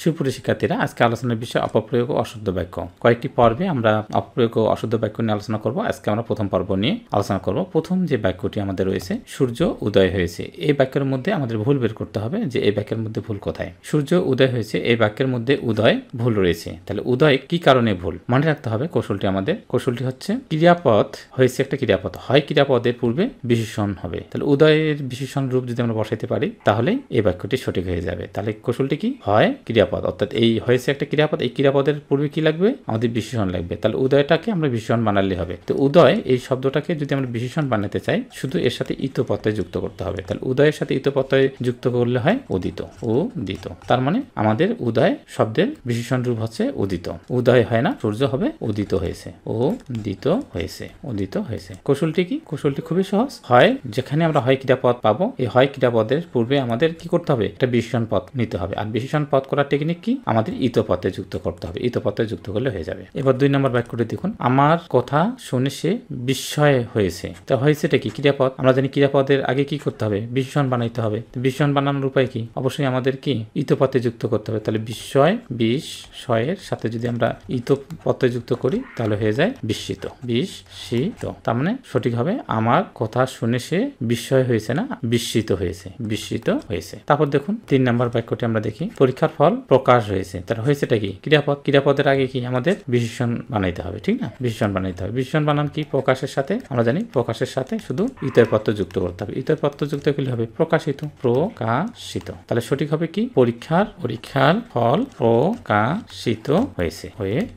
সুপ্রিয় শিক্ষার্থীরা, আজকে আলোচনার বিষয় অপপ্রয়োগ ও অশুদ্ধ বাক্য। কয়েকটি পর্বে আমরা অপপ্রয়োগ ও অশুদ্ধ বাক্য নিয়ে আলোচনা করব। আজকে আমরা প্রথম পর্ব নিয়ে আলোচনা করব। প্রথম যে বাক্যটি আমাদের রয়েছে, সূর্য উদয় হয়েছে, এই বাক্যের মধ্যে আমাদের ভুল বের করতে হবে যে এই বাক্যের মধ্যে ভুল কোথায়। সূর্য উদয় হয়েছে, এই বাক্যের মধ্যে উদয় ভুল রয়েছে। তাহলে উদয় কি কারণে ভুল মনে রাখতে হবে। কৌশলটি হচ্ছে ক্রিয়াপদ হয়েছে একটা ক্রিয়াপদ, হয় ক্রিয়াপদের পূর্বে বিশেষণ হবে। তাহলে উদয়ের বিশেষণ রূপ যদি আমরা বসাইতে পারি তাহলে এই বাক্যটি সঠিক হয়ে যাবে। তাহলে কৌশলটি কি, হয় ক্রিয়াপদ, অর্থাৎ এই হয়েছে একটা ক্রিয়াপদ, এই ক্রিয়াপদের পূর্বে কি লাগবে, আমাদের বিশেষণ লাগবে। তাহলে উদয়টাকে আমরা বিশেষণ বানালে হবে। তো উদয় এই শব্দটাকে যদি আমরা বিশেষণ বানাতে চাই, শুধু এর সাথে ইত প্রত্যয় যুক্ত করতে হবে। তাহলে উদয়ের সাথে ইত প্রত্যয় যুক্ত করলে হয় উদিত। উদিত, তার মানে আমাদের উদয় শব্দের বিশেষণ রূপ হচ্ছে উদিত। উদয় হয় না, সূর্য হবে উদিত হয়েছে। উদিত হয়েছে, উদিত হয়েছে। কৌশলটি কি, কৌশলটি খুবই সহজ। হয় যেখানে আমরা হয় ক্রিয়াপদ পাবো, এই হয় ক্রিয়াপদের পূর্বে আমাদের কি করতে হবে, একটা বিশেষণ পদ নিতে হবে। আর বিশেষণ পদ করার টেকনিক কি, আমাদের ইত প্রত্যয় যুক্ত করতে হবে। ইত প্রত্যয় যুক্ত করলে হয়ে যাবে। এবার 2 নম্বর বাক্যটি দেখুন, আমার কথা শুনে সে বিস্ময় হয়েছে। তো হয়েছেটা কি, ক্রিয়াপদ। আমরা জানি ক্রিয়াপদের আগে কি করতে হবে, বিশেষণ বানাইতে হবে। বিশেষণ বানানোর উপায় কি, অবশ্যই আমাদের কি ইত প্রত্যয় যুক্ত করতে হবে। তাহলে বিস্ময়, বিস্ময়ের সাথে যদি আমরা ইত প্রত্যয় যুক্ত করি তাহলে হয়ে যায় বিস্মিত। বিস্মিত, তার মানে সঠিক হবে আমার কথা শুনে সে বিস্ময় হয়েছে, না বিস্মিত হয়েছে, বিস্মিত হয়েছে। তারপর দেখুন 3 নম্বর বাক্যটি আমরা দেখি, পরীক্ষার ফল প্রকাশ হয়েছে। তাহলে হয়েছেটা কি, ক্রিয়াপদ। ক্রিয়াপদের আগে কি আমাদের বিশেষণ বানাইতে হবে, ঠিক না, বিশেষণ বানাইতে হবে। বিশেষণ বানান কি, প্রকাশের সাথে, আমরা জানি প্রকাশের সাথে শুধু ইতর প্রত্যয় যুক্ত করতে হবে। ইতর প্রত্যয় যুক্ত করলে হবে প্রকাশিত, প্রকাশিত। তাহলে সঠিক হবে কি, পরীক্ষার ফল প্রকাশিত হয়েছে,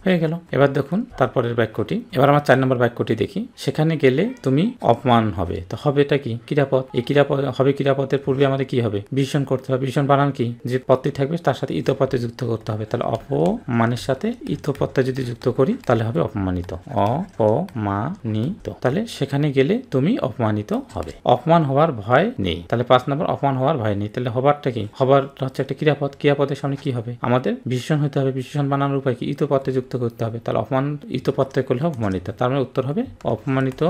হয়ে গেল। এবার দেখুন তারপরের বাক্যটি। এবার আমার 4 নম্বর বাক্যটি দেখি, সেখানে গেলে তুমি অপমান হবে। তো হবেটা কি, ক্রিয়াপদ। এই ক্রিয়াপদ হবে, ক্রিয়াপদের পূর্বে আমাদের কি হবে, বিশেষণ করতে হবে। বিশেষণ বানান কি, যে পদটি থাকবে তার সাথে ইত প্রত্যয় যুক্ত করতে হবে। তাহলে অপমানের সাথে ইত প্রত্যয় যদি যুক্ত করি তাহলে হবে অপমানিত, অপমানিত। তাহলে সেখানে গেলে তুমি অপমানিত হবে, অপমান হওয়ার ভয় নেই। তাহলে 5 নম্বর, অপমান হওয়ার ভয় নেই। তাহলে হবারটা কি, হবারটা হচ্ছে একটা ক্রিয়াপদ। ক্রিয়াপদের সামনে কি হবে, আমাদের বিশেষণ হতে হবে। বিশেষণ বানানোর উপায় কি, ইত প্রত্যয় যুক্ত করতে হবে। তাহলে অপমান ইত প্রত্যয় করলে অপমানিত, তার মানে উত্তর হবে অপমানিত,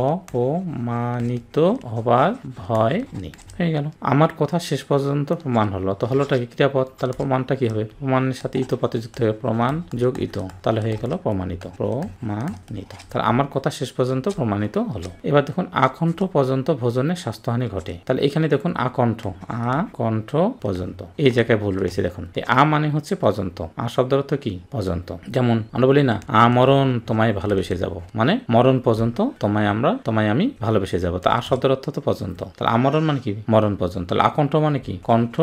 অপমানিত হবার ভয় নেই। হয়ে গেল। আমার কথা শেষ পর্যন্ত প্রমাণ হলো। তো হলোটা কি, ক্রিয়াপদ। তাহলে প্রমাণটা কি হবে, প্রমাণের সাথে ইত প্রত্যয় যুক্ত হবে, প্রমাণ যোগ ইত, তাহলে হয়ে গেল প্রমাণিত, প্রমাণিত। তাহলে আমার কথা শেষ পর্যন্ত প্রমাণিত হলো। এবার দেখুন, আকণ্ঠ পর্যন্ত ভোজনে স্বাস্থ্যহানি ঘটে। তাহলে এখানে দেখুন আকণ্ঠ পর্যন্ত, এই জায়গায় ভুল রয়েছে। দেখুন এই মানে হচ্ছে পর্যন্ত, শব্দের অর্থ কি, পর্যন্ত। যেমন আমরা বলি না, মরণ তোমায় ভালোবেসে যাব, মানে মরণ পর্যন্ত তোমায় আমি ভালোবেসে যাব। তা শব্দের অর্থ তো পর্যন্ত। তাহলে আমরণ মানে কি, মরণ পর্যন্ত। তাহলে আকণ্ঠ মানে কি, কণ্ঠ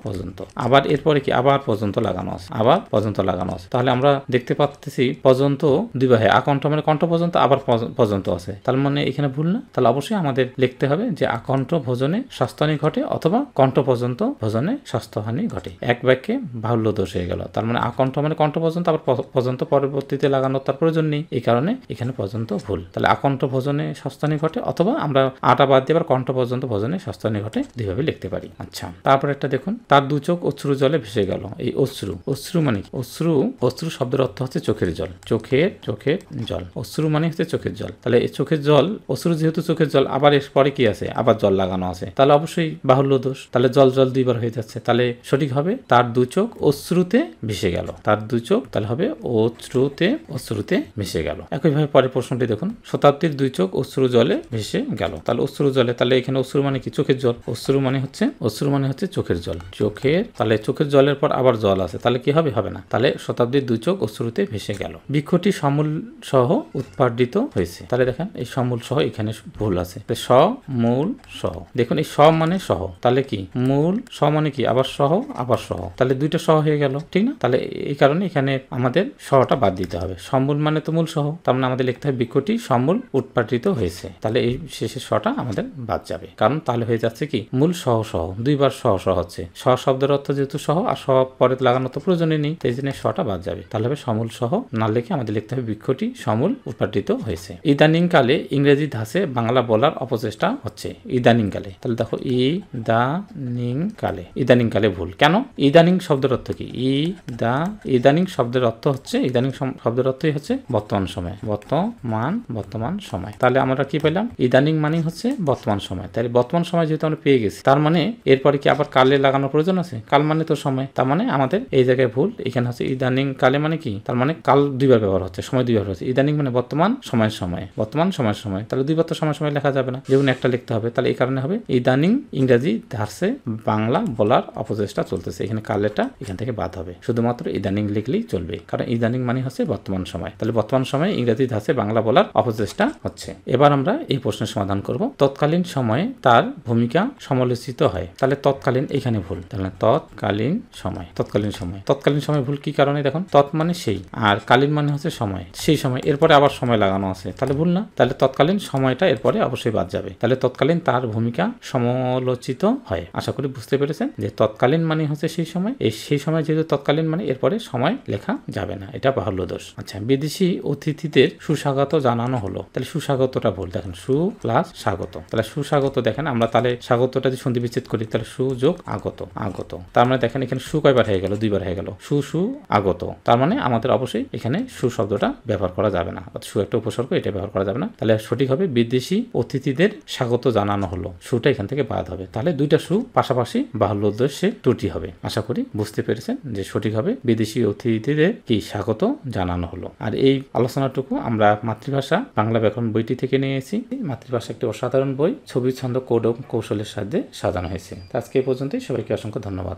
পর্যন্ত। আবার এরপরে কি, আবার পর্যন্ত লাগানো আছে, আবার পর্যন্ত লাগানো আছে। তাহলে আমরা দেখতে পাচ্ছি পর্যন্ত দুইবার হয়, আকণ্ঠ মানে কণ্ঠ পর্যন্ত, আবার পর্যন্ত আছে। তার মানে এখানে ভুল না। তাহলে অবশ্যই আমাদের লিখতে হবে যে আকণ্ঠ ভোজনে স্বাস্থ্যহানি ঘটে, অথবা কণ্ঠ পর্যন্ত ভোজনে স্বাস্থ্যহানি ঘটে। এক বাক্যে বাহুল্য দোষ হয়ে গেল। তার মানে আকণ্ঠ মানে কণ্ঠ পর্যন্ত, আবার পর্যন্ত পরবর্তীতে লাগানোর তার প্রয়োজন নেই, এই কারণে এখানে পর্যন্ত ভুল। তাহলে আকণ্ঠ ভোজনে স্বাস্থ্যহানি ঘটে, অথবা আমরা আটা বাদ দিয়ে আবার কণ্ঠ পর্যন্ত ভোজনে স্বাস্থ্যহানি ঘটে, দুইভাবে লিখতে পারি। আচ্ছা, তারপর একটা দেখুন, তার 2 চোখ অশ্রু জলে ভেসে গেল। এই অশ্রু মানে কি, অশ্রু শব্দের অর্থ হচ্ছে চোখের জল, চোখের জল। অশ্রু মানে হচ্ছে চোখের জল। তাহলে এই চোখের জল, অশ্রু যেহেতু চোখের জল, আবার এর পরে কি আছে, আবার জল লাগানো আছে, তাহলে অবশ্যই বাহুল্য দোষ। তাহলে জল দুইবার হয়ে যাচ্ছে। তাহলে সঠিক হবে তার 2 চোখ অশ্রুতে ভেসে গেল। তার 2 চোখ, তাহলে হবে অশ্রুতে ভেসে গেল। একইভাবে পরের প্রশ্নটি দেখুন, শতাব্দীর 2 চোখ অশ্রু জলে ভেসে গেল। তাহলে অশ্রু জলে, তাহলে এখানে অশ্রু মানে কি, চোখের জল। অশ্রু মানে হচ্ছে চোখের জল, তাহলে চোখের জলের পর আবার জল আছে, তাহলে কি হবে, হবে না। তাহলে শতাব্দীর 2 চোখ অশ্রুতে ভেসে গেল। বৃক্ষটি সমূল সহ উৎপাদিত হয়েছে। তাহলে দেখেন এই সমূল সহ এখানে ভুল আছে। সমূল সহ, দেখুন এই মানে সহ, তাহলে কি মূল মানে কি, আবার সহ, তাহলে 2টা সহ হয়ে গেল, ঠিক না। তাহলে এই কারণে এখানে আমাদের সহটা বাদ দিতে হবে। সমূল মানে তো মূল সহ, তার মানে আমাদের লিখতে হবে বৃক্ষটি সমূল উৎপাদিত হয়েছে। তাহলে এই শেষের সহটা আমাদের বাদ যাবে, কারণ তাহলে হয়ে যাচ্ছে কি, মূল সহ, দুইবার সহ হচ্ছে। সহ শব্দের অর্থ যেহেতু সহ, আর সহ পরে লাগানো তো প্রয়োজনই নেই, এই জন্য সহটা বাদ যাবে। তাহলে হবে সমূল সহ না লিখে আমাদের লিখতে হবে বৃক্ষটি সমূল উৎপাদিত হয়েছে। ইদানিং কালে ইংরেজি ধাঁচে বাংলা বলার অপচেষ্টা হচ্ছে। ইদানিং কালে, তাহলে দেখো ইদানিং কালে ভুল কেন। ইদানিং শব্দের অর্থ কি, ইদানিং শব্দের অর্থ হচ্ছে, ইদানিং শব্দের অর্থই হচ্ছে বর্তমান সময়, বর্তমান সময়। তাহলে আমরা কি পেলাম, ইদানিং মানে হচ্ছে বর্তমান সময়। তাহলে বর্তমান সময় যেহেতু আমরা পেয়ে গেছি, তার মানে এরপরে কি আবার কালে লাগানোর প্রয়োজন আছে, কাল মানে তো সময়, তার মানে আমাদের এই জায়গায় ভুল। এখানে হচ্ছে ইদানিং কালে মানে কি, তার মানে কাল দুইবার ব্যবহার হচ্ছে, সময় দুইবার হচ্ছে। ইদানিং মানে বর্তমান সময়ের সময়, বর্তমান সময়ের সময়, তাহলে দুইবার তো সময় সময় লেখা যাবে না, যেমন একটা লিখতে হবে। তাহলে এই কারণে হবে ইদানিং ইংরেজি ধারসে বাংলা বলার অপচেষ্টা চলতেছে, এখানে কালেটা এখান থেকে বাদ হবে, শুধুমাত্র ইদানিং লিখলেই চলবে, কারণ ইদানিং মানে হচ্ছে বর্তমান সময়। তাহলে বর্তমান সময়ে ইংরেজি ধারসে বাংলা বলার অপচেষ্টা হচ্ছে। এবার আমরা এই প্রশ্নের সমাধান করব। তৎকালীন সময়ে তার ভূমিকা সমালোচিত হয়, তাহলে তৎকালীন এখানে ভুল, তাহলে তৎকালীন সময়, তৎকালীন সময়, তৎকালীন সময় ভুল কি কারণে দেখুন, তৎ মানে সেই আর কালীন মানে হচ্ছে সময়, সেই সময়, এরপরে আবার সময় লাগানো আছে, তাহলে ভুল না? তাহলে তৎকালীন সময়টা এরপরে অবশ্যই বাদ যাবে, তাহলে তৎকালীন তার ভূমিকা সমালোচিত হয়। আশা করি বুঝতে পেরেছেন যে তৎকালীন মানে হচ্ছে সেই সময়, এই সেই সময় যেহেতু তৎকালীন মানে এরপরে সময় লেখা যাবে না, এটা বাহুল্য দোষ। আচ্ছা, বিদেশি অতিথিদের সুস্বাগত জানানো হলো, তাহলে সুস্বাগতটা ভুল, দেখেন সু প্লাস স্বাগত, তাহলে সুস্বাগত দেখেন আমরা তাহলে স্বাগতটা যদি সন্ধি বিচ্ছেদ করি তাহলে সুযোগ আগত, আগত, তার মানে দেখেন এখানে সু কয়বার হয়ে গেল, দুইবার হয়ে গেল, সু আগত, তার মানে আমাদের অবশ্যই এখানে সু শব্দটা ব্যবহার করা যাবে না, সু একটা উপসর্গ, এটা ব্যবহার করা যাবে না। তাহলে সঠিক হবে বিদেশি অতিথিদের স্বাগত জানানো হলো, সুটা এখান থেকে বাদ হবে, তাহলে দুইটা সু পাশাপাশি বাহুল্য উদ্দেশ্যে ত্রুটি হবে। আশা করি বুঝতে পেরেছেন যে সঠিক হবে বিদেশি অতিথিদের কি স্বাগত জানানো হলো। আর এই আলোচনাটুকু আমরা মাতৃভাষা বাংলা ব্যাকরণ বইটি থেকে নিয়েছি। মাতৃভাষা একটি অসাধারণ বই, ছবি, ছন্দ, কোড ও কৌশলের সাহায্যে সাজানো হয়েছে। আজকে এই পর্যন্তই, সবাইকে অসংখ্য ধন্যবাদ।